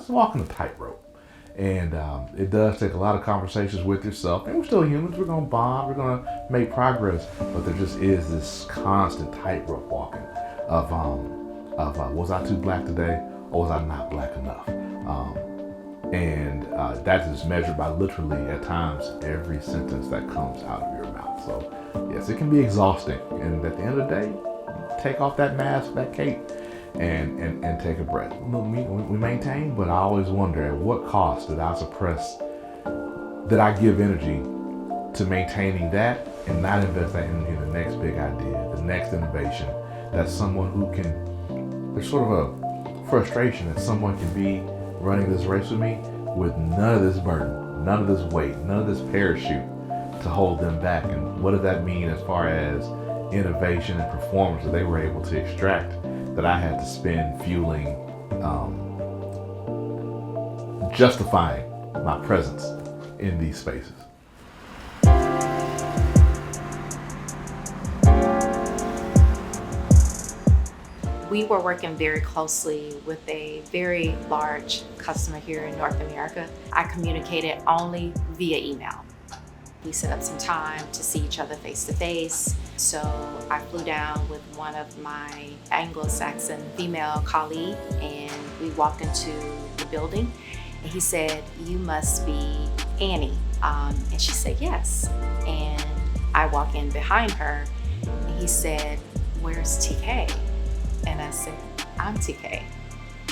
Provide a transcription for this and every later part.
it's walking a tightrope. And it does take a lot of conversations with yourself. And we're still humans. We're going to bond. We're going to make progress. But there just is this constant tightrope walking of was I too black today, or was I not black enough? And that is measured by literally, at times, every sentence that comes out of your mouth. So, yes, it can be exhausting. And at the end of the day, take off that mask, that cape, and take a breath. We maintain, but I always wonder, at what cost did I suppress, did I give energy to maintaining that and not invest that energy in the next big idea, the next innovation, that someone who can, there's sort of a frustration that someone can be running this race with me with none of this burden, none of this weight, none of this parachute to hold them back. And what does that mean as far as innovation and performance that they were able to extract that I had to spend fueling, justifying my presence in these spaces? We were working very closely with a very large customer here in North America. I communicated only via email. We set up some time to see each other face to face. So I flew down with one of my Anglo-Saxon female colleagues, and we walked into the building, and he said, "You must be Annie." And she said, "Yes." And I walk in behind her, and he said, "Where's TK?" And I said, "I'm TK."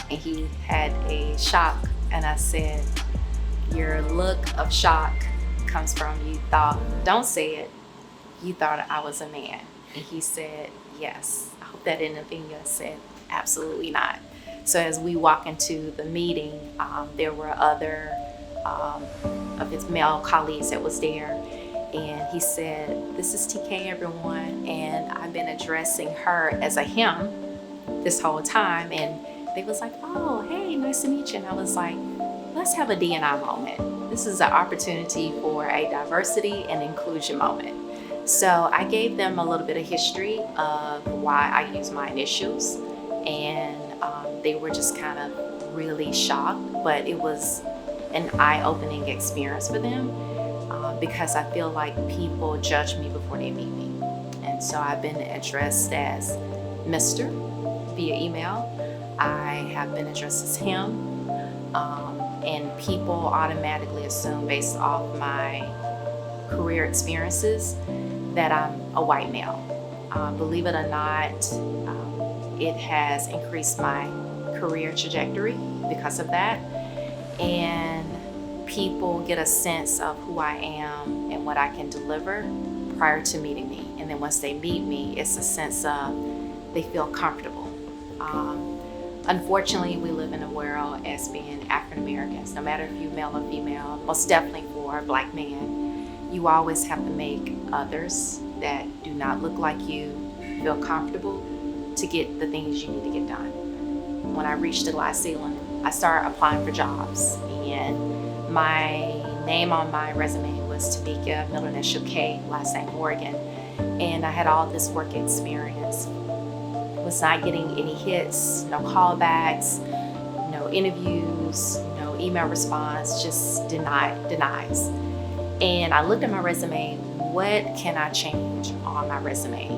And he had a shock, and I said, "Your look of shock comes from you thought," don't say it, "you thought I was a man." And he said, "Yes." I hope that didn't offend you. I said, "Absolutely not." So as we walk into the meeting, there were other of his male colleagues that was there. And he said, "This is TK, everyone." And I've been addressing her as a him this whole time. And they was like, "Oh, hey, nice to meet you." And I was like, let's have a D&I moment. This is an opportunity for a diversity and inclusion moment. So I gave them a little bit of history of why I use my initials, and they were just kind of really shocked, but it was an eye-opening experience for them because I feel like people judge me before they meet me. And so I've been addressed as Mr. via email. I have been addressed as him. And people automatically assume, based off my career experiences, that I'm a white male. Believe it or not, it has increased my career trajectory because of that. And people get a sense of who I am and what I can deliver prior to meeting me. And then once they meet me, it's a sense of they feel comfortable. Unfortunately, we live in a world as being African Americans, no matter if you're male or female, most definitely for a black man, you always have to make others that do not look like you feel comfortable to get the things you need to get done. When I reached the glass ceiling, I started applying for jobs, and my name on my resume was Tamika, middle initial K, last name Morgan, and I had all this work experience. Was not getting any hits, no callbacks, no interviews, no email response, just denies. And I looked at my resume, what can I change on my resume?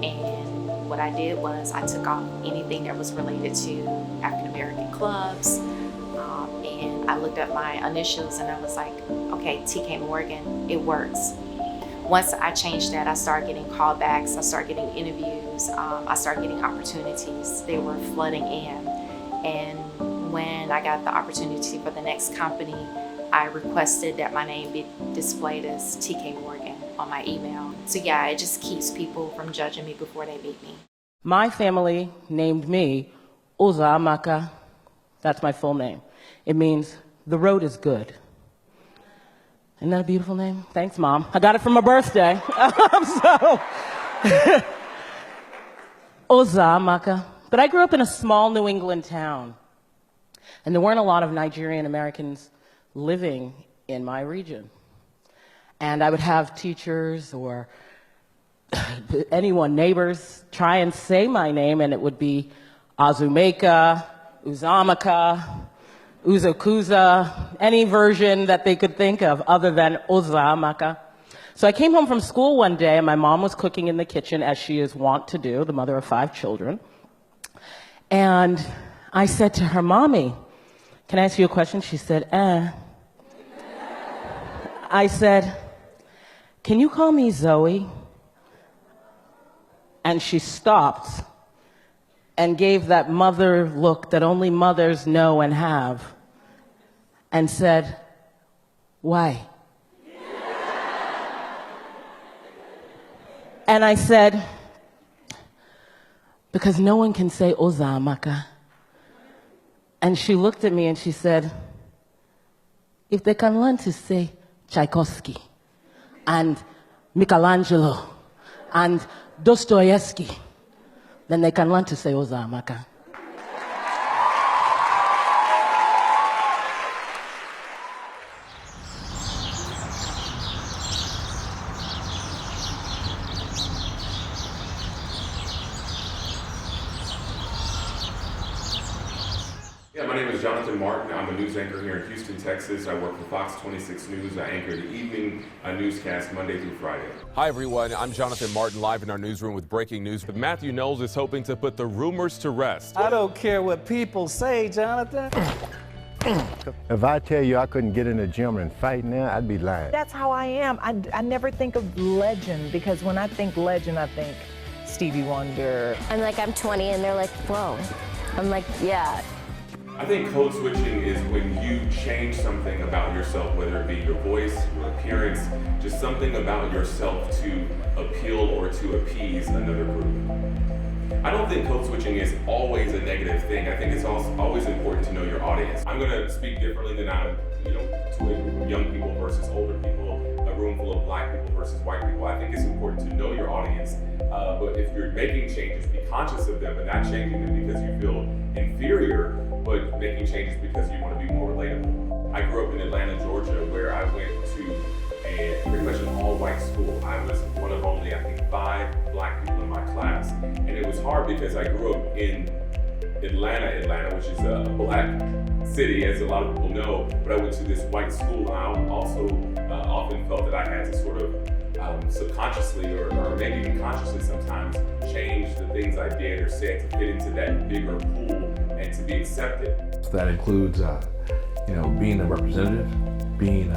And what I did was I took off anything that was related to African American clubs, and I looked at my initials and I was like, okay, TK Morgan, it works. Once I changed that, I started getting callbacks, I started getting interviews, I started getting opportunities. They were flooding in. And when I got the opportunity for the next company, I requested that my name be displayed as TK Morgan on my email. So yeah, it just keeps people from judging me before they meet me. My family named me Uza Maka. That's my full name. It means the road is good. Isn't that a beautiful name? Thanks, Mom. I got it for my birthday. Uza Maka. But I grew up in a small New England town, and there weren't a lot of Nigerian Americans living in my region. And I would have teachers or anyone, neighbors, try and say my name, and it would be Azumeka, Uzamaka, Uzokuza, any version that they could think of other than Ozamaka. So I came home from school one day and my mom was cooking in the kitchen as she is wont to do, the mother of 5 children. And I said to her, "Mommy, can I ask you a question?" She said, I said, "Can you call me Zoe?" And she stopped and gave that mother look that only mothers know and have, and said, "Why?" And I said, "Because no one can say Ozamaka." And she looked at me and she said, "If they can learn to say Tchaikovsky and Michelangelo and Dostoevsky, then they can learn to say Ozamaka." Yeah, my name is Jonathan Martin. I'm a news anchor here in Houston, Texas. I work for Fox 26 News. I anchor the evening newscast Monday through Friday. Hi, everyone. I'm Jonathan Martin, live in our newsroom with breaking news. But Matthew Knowles is hoping to put the rumors to rest. I don't care what people say, Jonathan. If I tell you I couldn't get in the gym and fight now, I'd be lying. That's how I am. I never think of legend, because when I think legend, I think Stevie Wonder. I'm like, I'm 20, and they're like, whoa. I'm like, yeah. I think code switching is when you change something about yourself, whether it be your voice, your appearance, just something about yourself to appeal or to appease another group. I don't think code switching is always a negative thing. I think it's also always important to know your audience. I'm going to speak differently than I, to a group of young people versus older people, a room full of black people versus white people. I think it's important to know your audience. But if you're making changes, be conscious of them and not changing them because you feel inferior, but making changes because you want to be more relatable. I grew up in Atlanta, Georgia, where I went to pretty much an all-white school. I was one of only, I think, 5 black people in my class. And it was hard because I grew up in Atlanta, which is a black city, as a lot of people know, but I went to this white school, and I also often felt that I had to sort of subconsciously or maybe even consciously sometimes change the things I did or said to fit into that bigger pool and to be accepted. So that includes, being a representative, being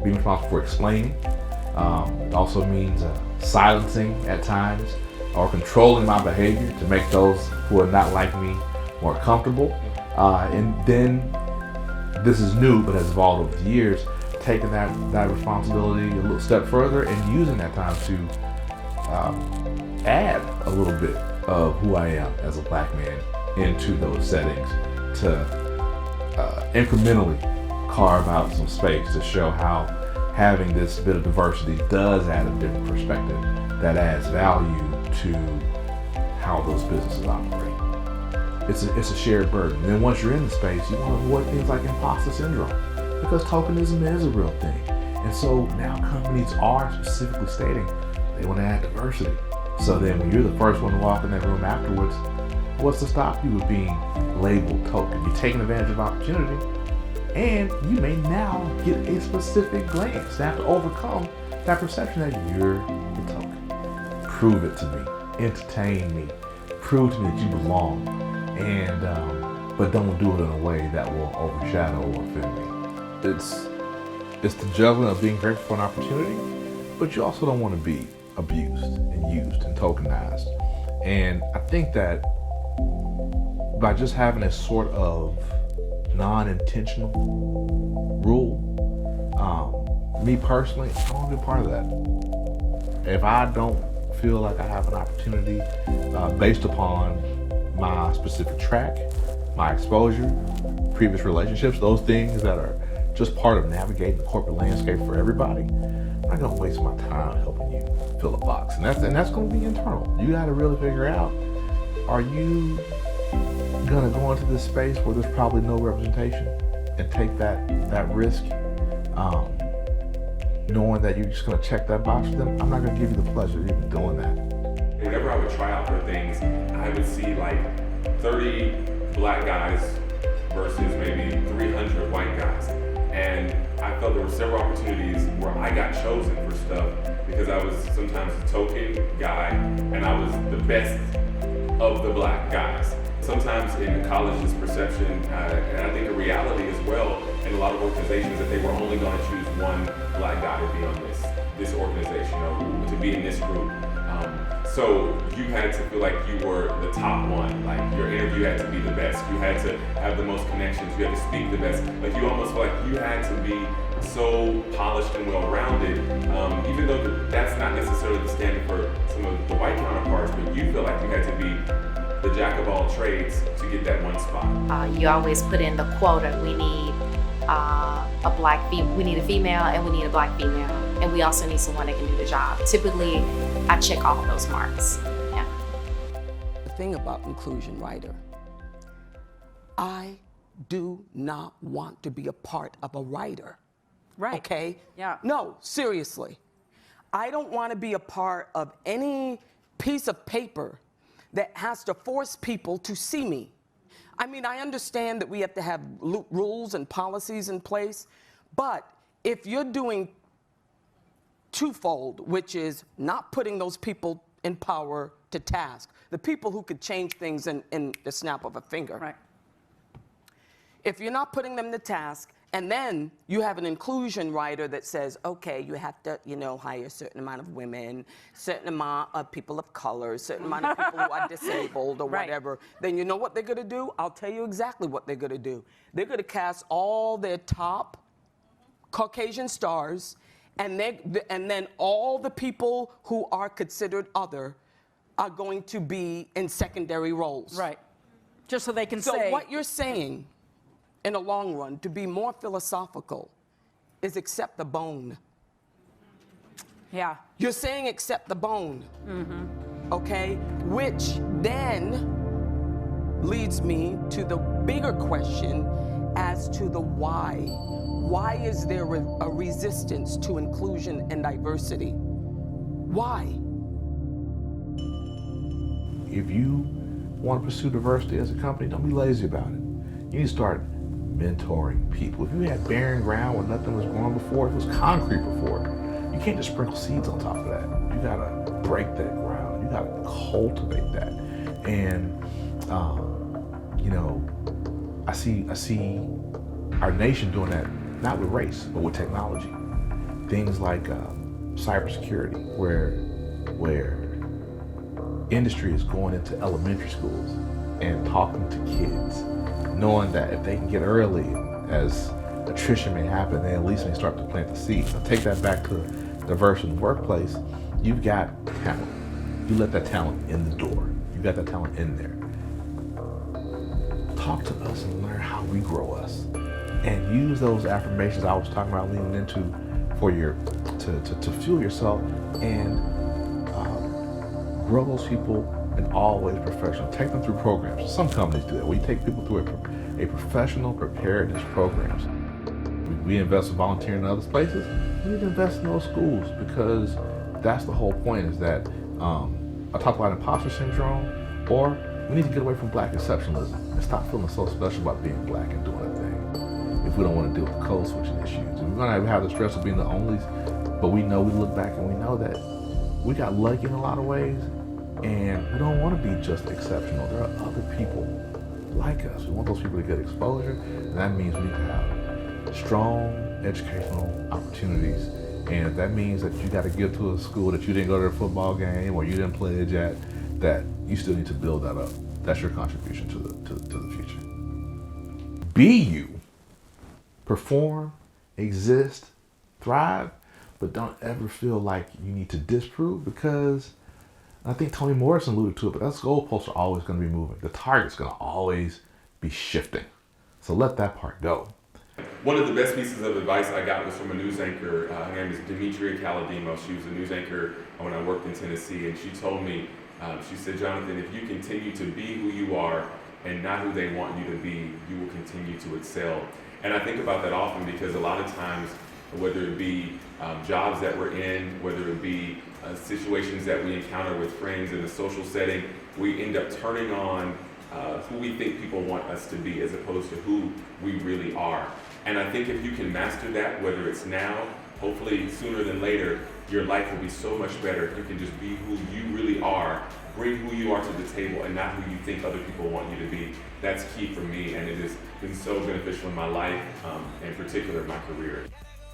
responsible for explaining. It also means silencing at times or controlling my behavior to make those who are not like me more comfortable. And then, this is new but has evolved over the years, taking that responsibility a little step further and using that time to add a little bit of who I am as a black man into those settings to incrementally carve out some space to show how having this bit of diversity does add a different perspective that adds value to how those businesses operate. It's a shared burden. And then once you're in the space, you want to avoid things like imposter syndrome, because tokenism is a real thing. And so now companies are specifically stating they want to add diversity. So then when you're the first one to walk in that room afterwards, what's to stop you with being labeled token? You're taking advantage of opportunity, and you may now get a specific glance to have to overcome that perception that you're the token. Prove it to me, entertain me, prove to me that you belong, and but don't do it in a way that will overshadow or offend me. It's the juggling of being grateful for an opportunity, but you also don't want to be abused and used and tokenized. And I think that by just having a sort of non-intentional rule, me personally, I don't want to be a part of that. If I don't feel like I have an opportunity based upon my specific track, my exposure, previous relationships, those things that are just part of navigating the corporate landscape for everybody, I'm not gonna waste my time helping you fill a box. And that's gonna be internal. You gotta really figure out, are you gonna go into this space where there's probably no representation and take that risk, knowing that you're just gonna check that box for them? I'm not gonna give you the pleasure of even doing that. Whenever I would try out for things, I would see like 30 black guys versus maybe 300 felt there were several opportunities where I got chosen for stuff because I was sometimes the token guy and I was the best of the black guys. Sometimes in college, this perception, and I think a reality as well, in a lot of organizations, that they were only going to choose one black guy to be on this organization or to be in this group. So you had to feel like you were the top one. Like your interview had to be the best. You had to have the most connections. You had to speak the best. Like you almost felt like you had to be so polished and well-rounded, even though that's not necessarily the standard for some of the white counterparts, but you feel like you had to be the jack of all trades to get that one spot. You always put in the quota. We need we need a female and we need a black female. And we also need someone that can do the job. Typically, I check all those marks. Yeah. The thing about inclusion, writer, I do not want to be a part of a writer. Right. Okay? Yeah. No, seriously. I don't want to be a part of any piece of paper that has to force people to see me. I mean, I understand that we have to have rules and policies in place, but if you're doing twofold, which is not putting those people in power to task, the people who could change things in the snap of a finger. Right. If you're not putting them to task, and then you have an inclusion writer that says, okay, you have to, hire a certain amount of women, certain amount of people of color, certain amount of people who are disabled or whatever, then you know what they're gonna do? I'll tell you exactly what they're gonna do. They're gonna cast all their top Caucasian stars, and then all the people who are considered other are going to be in secondary roles. Right. Just so they can say. So what you're saying, in the long run, to be more philosophical, is accept the bone. Yeah. You're saying accept the bone. Okay? Which then leads me to the bigger question as to the why. Why is there a resistance to inclusion and diversity? Why? If you want to pursue diversity as a company, don't be lazy about it. You need to start mentoring people. If you had barren ground where nothing was growing before, it was concrete before, you can't just sprinkle seeds on top of that. You gotta break that ground. You gotta cultivate that. And I see our nation doing that, not with race, but with technology. Things like cybersecurity, where industry is going into elementary schools and talking to kids, knowing that if they can get early, as attrition may happen, they at least may start to plant the seeds. Now take that back to diversity in the workplace. You've got talent. You let that talent in the door. You got that talent in there. Talk to us and learn how we grow us. And use those affirmations I was talking about leaning into for to fuel yourself and grow those people in all ways professional. Take them through programs. Some companies do that. We take people through a professional preparedness programs. We invest in volunteering in other places. We need to invest in those schools because that's the whole point, is that I talk about imposter syndrome, or we need to get away from black exceptionalism and stop feeling so special about being black and doing a thing. If we don't want to deal with code switching issues, and we're going to have the stress of being the onlys, but we look back and we know that we got lucky in a lot of ways, and we don't want to be just exceptional. There are other people like us. We want those people to get exposure, and that means we need to have strong educational opportunities. And if that means that you got to get to a school that you didn't go to a football game or you didn't pledge at, that you still need to build that up. That's your contribution to the future. Be you. Perform, exist, thrive, but don't ever feel like you need to disprove, because I think Toni Morrison alluded to it, but those goalposts are always going to be moving. The target's going to always be shifting. So let that part go. One of the best pieces of advice I got was from a news anchor. Her name is Demetria Kaladimos. She was a news anchor when I worked in Tennessee, and she told me, she said, Jonathan, if you continue to be who you are and not who they want you to be, you will continue to excel. And I think about that often because a lot of times, whether it be jobs that we're in, whether it be situations that we encounter with friends in a social setting, we end up turning on who we think people want us to be as opposed to who we really are. And I think if you can master that, whether it's now, hopefully sooner than later, your life will be so much better if you can just be who you really are, bring who you are to the table and not who you think other people want you to be. That's key for me, and it has been so beneficial in my life, in particular my career.